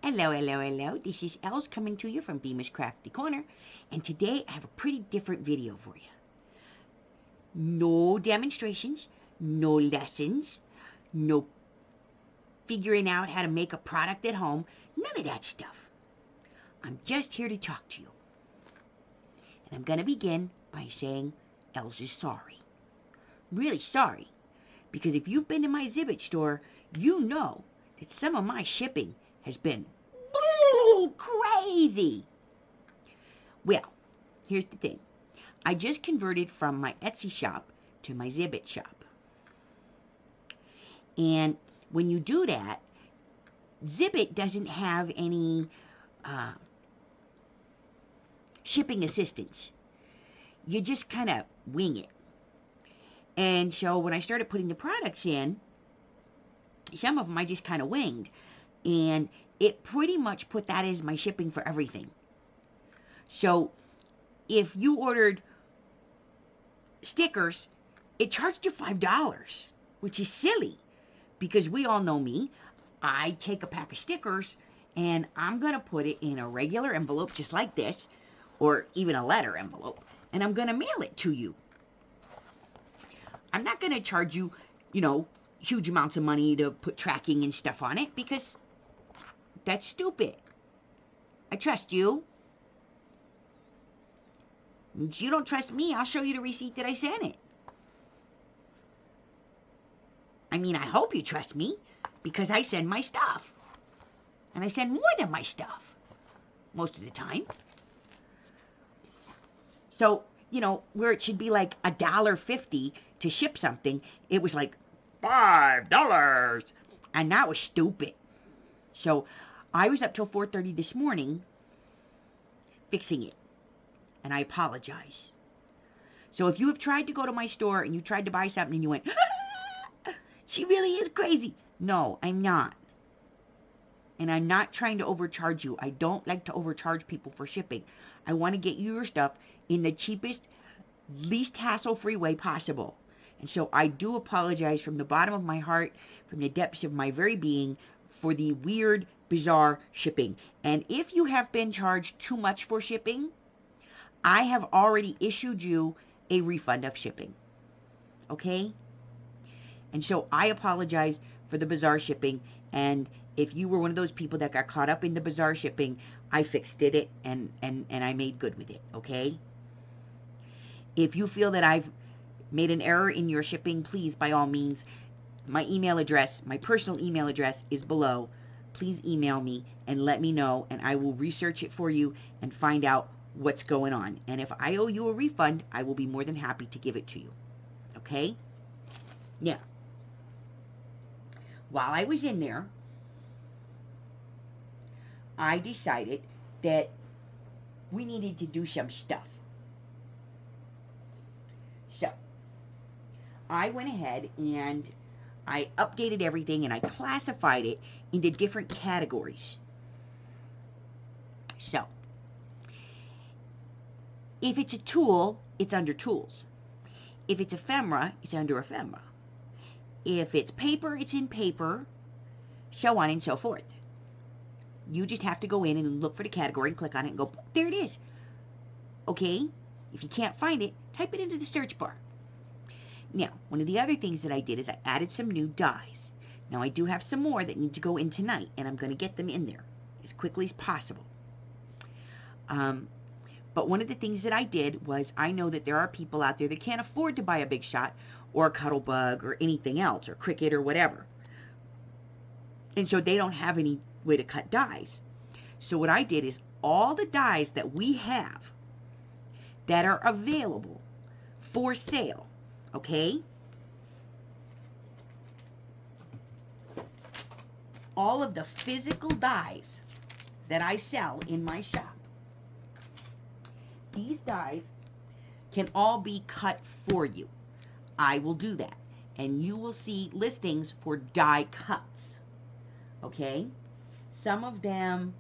Hello, hello, hello. This is Els coming to you from bmascraftycorner, and today I have a pretty different video for you. No demonstrations, no lessons, no figuring out how to make a product at home, none of that stuff. I'm just here to talk to you. And I'm going to begin by saying Els is sorry. Really sorry, because if you've been to my Zibbet store, you know that some of my shipping has been crazy. Well, here's the thing. I just converted from my Etsy shop to my Zibbet shop. And when you do that, Zibbet doesn't have any shipping assistance. You just kind of wing it. And so when I started putting the products in, some of them I just kind of winged. And it pretty much put that as my shipping for everything. So if you ordered stickers, it charged you $5, which is silly because we all know me. I take a pack of stickers and I'm going to put it in a regular envelope just like this, or even a letter envelope, and I'm going to mail it to you. I'm not going to charge you, huge amounts of money to put tracking and stuff on it because that's stupid. I trust you. If you don't trust me, I'll show you the receipt that I sent it. I mean, I hope you trust me because I send my stuff. And I send more than my stuff most of the time. So, where it should be like $1.50 to ship something, it was like $5. And that was stupid. So I was up till 4:30 this morning fixing it. And I apologize. So if you have tried to go to my store and you tried to buy something and you went, she really is crazy. No, I'm not. And I'm not trying to overcharge you. I don't like to overcharge people for shipping. I want to get you your stuff in the cheapest, least hassle-free way possible. And so I do apologize from the bottom of my heart, from the depths of my very being, for the weird, bizarre shipping. And if you have been charged too much for shipping, I have already issued you a refund of shipping. Okay? And so I apologize for the bizarre shipping. And if you were one of those people that got caught up in the bizarre shipping, I fixed it and I made good with it. Okay? If you feel that I've made an error in your shipping, please, by all means, my email address, my personal email address is below. Please email me and let me know, and I will research it for you and find out what's going on. And if I owe you a refund, I will be more than happy to give it to you. Okay? Now, while I was in there, I decided that we needed to do some stuff. So, I went ahead and I updated everything and I classified it into different categories. So, if it's a tool, it's under tools. If it's ephemera, it's under ephemera. If it's paper, it's in paper, so on and so forth. You just have to go in and look for the category and click on it and go, there it is. Okay? If you can't find it, type it into the search bar. Now, one of the other things that I did is I added some new dies. Now, I do have some more that need to go in tonight, and I'm going to get them in there as quickly as possible. But one of the things that I did was I know that there are people out there that can't afford to buy a Big Shot or a Cuttlebug or anything else, or Cricut or whatever. And so they don't have any way to cut dies. So what I did is all the dies that we have that are available for sale, okay? All of the physical dies that I sell in my shop, these dies can all be cut for you. I will do that. And you will see listings for die cuts. Okay? Some of them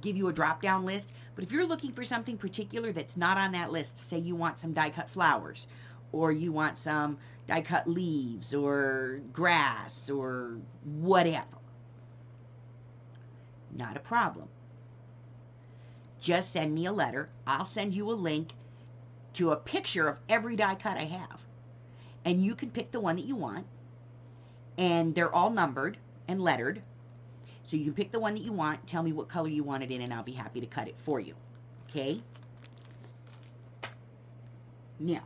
give you a drop-down list. But if you're looking for something particular that's not on that list, say you want some die-cut flowers, or you want some die-cut leaves, or grass, or whatever, Not a problem. Just send me a letter. I'll send you a link to a picture of every die cut I have. And you can pick the one that you want. And they're all numbered and lettered. So you can pick the one that you want, tell me what color you want it in, and I'll be happy to cut it for you. Okay? Now,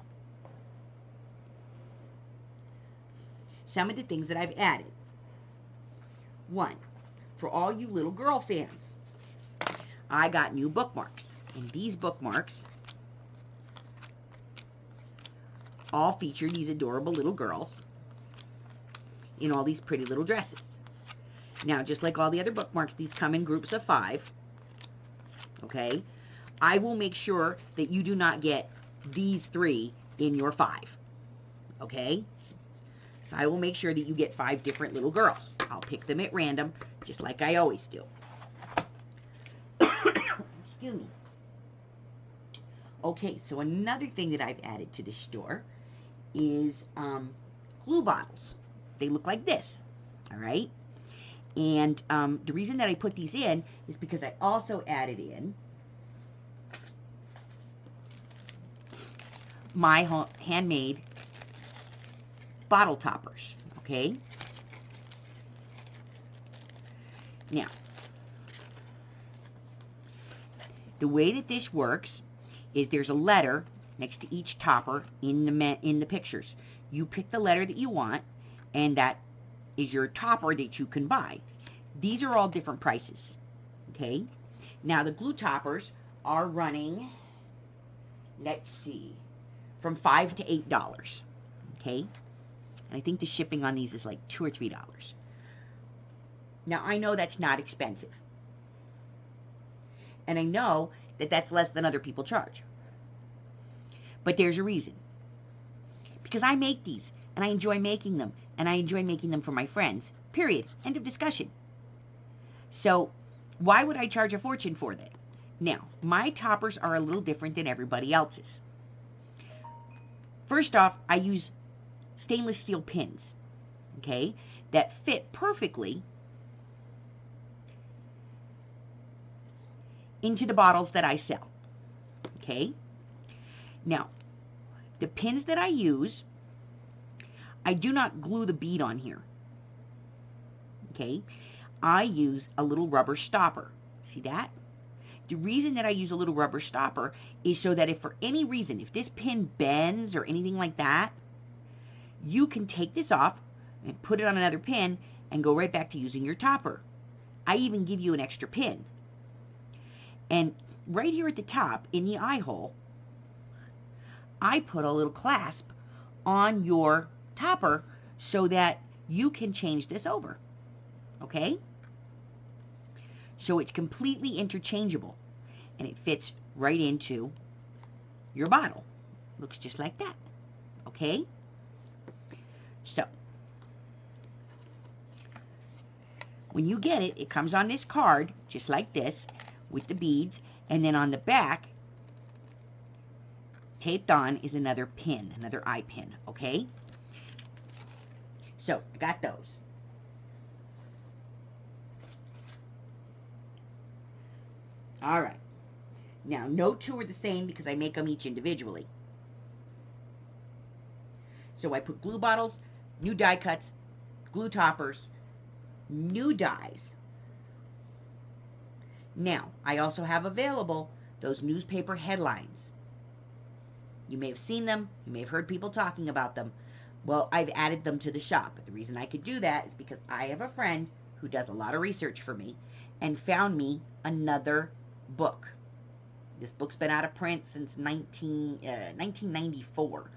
some of the things that I've added. One, for all you little girl fans, I got new bookmarks. And these bookmarks all feature these adorable little girls in all these pretty little dresses. Now, just like all the other bookmarks, these come in groups of 5. Okay? I will make sure that you do not get these 3 in your 5. Okay? So I will make sure that you get 5 different little girls. I'll pick them at random, just like I always do. Excuse me. Okay, so another thing that I've added to this store is glue bottles. They look like this, all right? And the reason that I put these in is because I also added in my handmade bottle toppers, okay? Now, the way that this works is there's a letter next to each topper in the pictures. You pick the letter that you want, and that is your topper that you can buy. These are all different prices, okay? Now, the glue toppers are running, let's see, from $5 to $8, okay? And I think the shipping on these is like $2 or $3. Now, I know that's not expensive. And I know that that's less than other people charge. But there's a reason. Because I make these, and I enjoy making them, and I enjoy making them for my friends. Period. End of discussion. So, why would I charge a fortune for that? Now, my toppers are a little different than everybody else's. First off, I use stainless steel pins, okay, that fit perfectly into the bottles that I sell, okay? Now, the pins that I use, I do not glue the bead on here, okay? I use a little rubber stopper. See that? The reason that I use a little rubber stopper is so that if for any reason, if this pin bends or anything like that, you can take this off and put it on another pin and go right back to using your topper. I even give you an extra pin. And right here at the top, in the eye hole, I put a little clasp on your topper so that you can change this over, okay? So it's completely interchangeable, and it fits right into your bottle. Looks just like that, okay? So, when you get it, it comes on this card, just like this, with the beads, and then on the back, taped on is another pin, another eye pin, okay? So, I got those. All right. Now, no two are the same because I make them each individually. So I put glue bottles, new die cuts, glue toppers, new dies. Now, I also have available those newspaper headlines. You may have seen them. You may have heard people talking about them. Well, I've added them to the shop. But the reason I could do that is because I have a friend who does a lot of research for me and found me another book. This book's been out of print since 1994.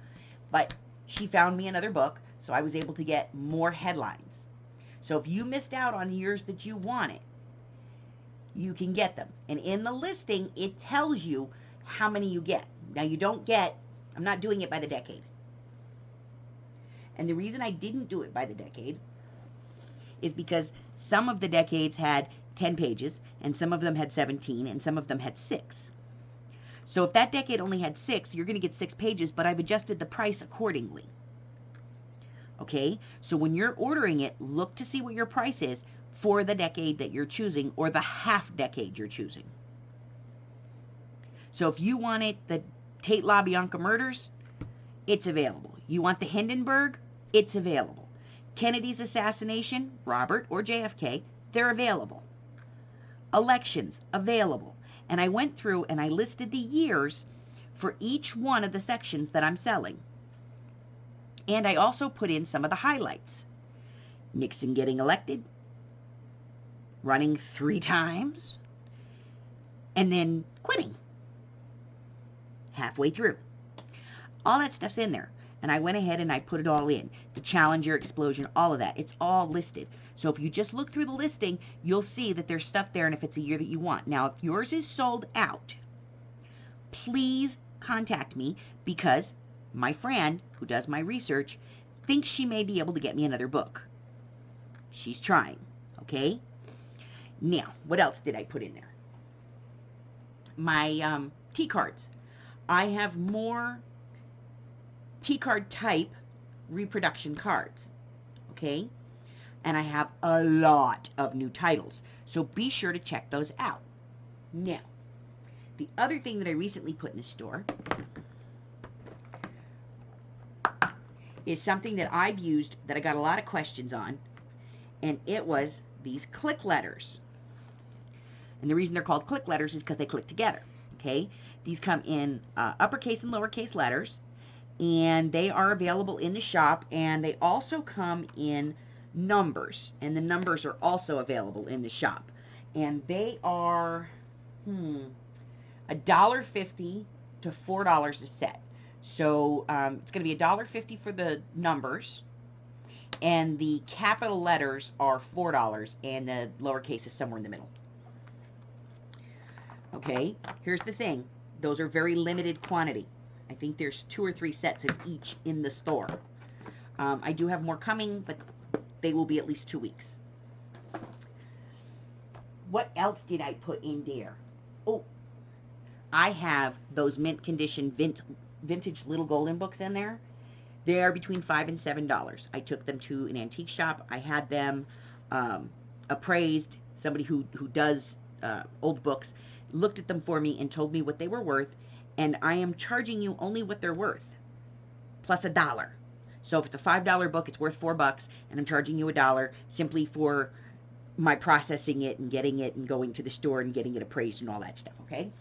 But she found me another book, so I was able to get more headlines. So if you missed out on years that you wanted, you can get them. And in the listing, it tells you how many you get. Now, you don't get, I'm not doing it by the decade. And the reason I didn't do it by the decade is because some of the decades had 10 pages, and some of them had 17, and some of them had 6. So if that decade only had 6, you're going to get 6 pages, but I've adjusted the price accordingly. Okay? So when you're ordering it, look to see what your price is for the decade that you're choosing or the half decade you're choosing. So if you wanted the Tate LaBianca murders, it's available. You want the Hindenburg? It's available. Kennedy's assassination, Robert or JFK, they're available. Elections, available. And I went through and I listed the years for each one of the sections that I'm selling. And I also put in some of the highlights. Nixon getting elected, running 3 times, and then quitting halfway through. All that stuff's in there. And I went ahead and I put it all in. The Challenger explosion, all of that. It's all listed. So if you just look through the listing, you'll see that there's stuff there and if it's a year that you want. Now, if yours is sold out, please contact me because my friend who does my research thinks she may be able to get me another book. She's trying, okay? Now, what else did I put in there? My T-cards. I have more T-card type reproduction cards, okay? And I have a lot of new titles, so be sure to check those out. Now, the other thing that I recently put in the store is something that I've used that I got a lot of questions on, and it was these click letters. And the reason they're called click letters is because they click together, okay? These come in uppercase and lowercase letters, and they are available in the shop, and they also come in numbers, and the numbers are also available in the shop. And they are $1.50 to $4 a set. So it's going to be $1.50 for the numbers, and the capital letters are $4, and the lowercase is somewhere in the middle. Okay, here's the thing. Those are very limited quantity. I think there's 2 or 3 sets of each in the store. I do have more coming, but they will be at least 2 weeks. What else did I put in there? Oh, I have those mint condition vintage little golden books in there. They are between $5 and $7. I took them to an antique shop. I had them appraised. Somebody who does old books looked at them for me and told me what they were worth, and I am charging you only what they're worth, plus $1. So if it's a $5 book, it's worth $4, and I'm charging you $1 simply for my processing it and getting it and going to the store and getting it appraised and all that stuff, okay?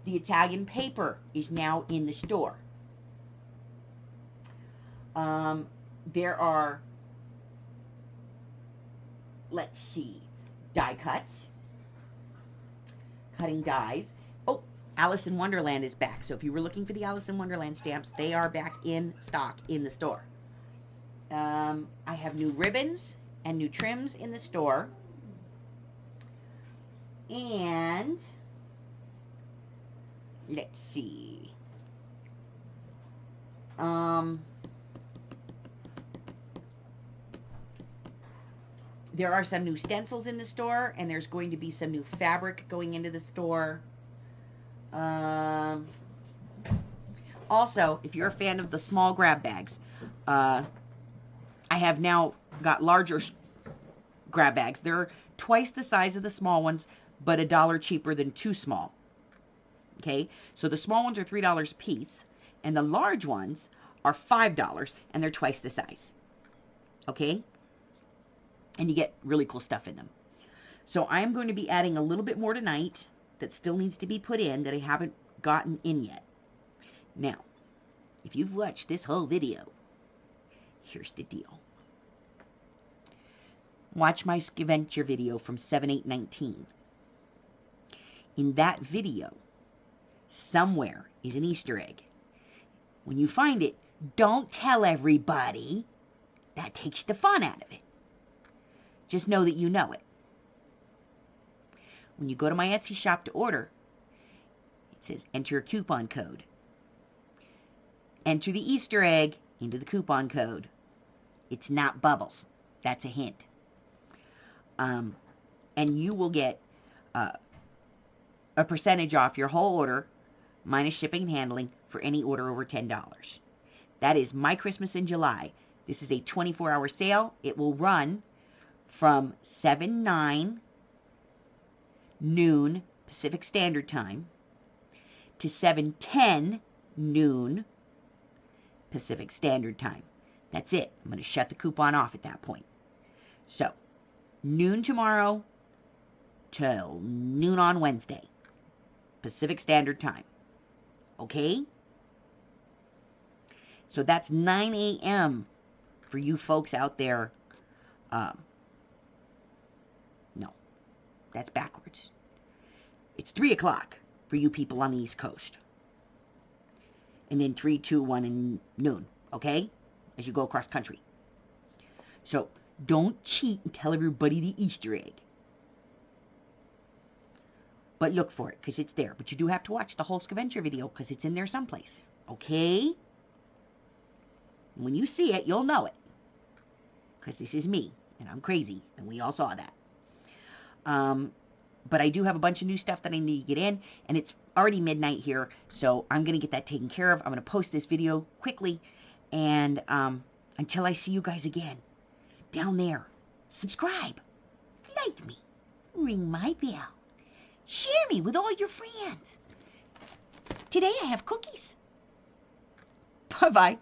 The Italian paper is now in the store. There are, let's see, die cuts, cutting dies. Oh, Alice in Wonderland is back. So if you were looking for the Alice in Wonderland stamps, they are back in stock in the store. I have new ribbons and new trims in the store. And let's see. There are some new stencils in the store, and there's going to be some new fabric going into the store. Also, if you're a fan of the small grab bags, I have now got larger grab bags. They're twice the size of the small ones, but $1 cheaper than 2 small. Okay, so the small ones are $3 a piece, and the large ones are $5, and they're twice the size. Okay? And you get really cool stuff in them. So I am going to be adding a little bit more tonight that still needs to be put in that I haven't gotten in yet. Now, if you've watched this whole video, here's the deal. Watch my Scaventure video from 7/8/19. In that video, somewhere is an Easter egg. When you find it, don't tell everybody. That takes the fun out of it. Just know that you know it. When you go to my Etsy shop to order, it says enter a coupon code. Enter the Easter egg into the coupon code. It's not bubbles. That's a hint. And you will get a percentage off your whole order, minus shipping and handling, for any order over $10. That is My Christmas in July. This is a 24-hour sale. It will run from 7/9 noon Pacific Standard Time to 7/10 noon Pacific Standard Time. That's it. I'm going to shut the coupon off at that point. So, noon tomorrow till noon on Wednesday, Pacific Standard Time. Okay? So that's 9 a.m. for you folks out there. No, that's backwards. It's 3 o'clock for you people on the East Coast. And then 3, 2, 1, and noon, okay? As you go across country. So, don't cheat and tell everybody the Easter egg. But look for it, because it's there. But you do have to watch the whole scavenger video, because it's in there someplace. Okay? When you see it, you'll know it. Because this is me, and I'm crazy, and we all saw that. But I do have a bunch of new stuff that I need to get in, and it's already midnight here, so I'm going to get that taken care of. I'm going to post this video quickly, and until I see you guys again, down there, subscribe, like me, ring my bell, share me with all your friends. Today I have cookies. Bye-bye.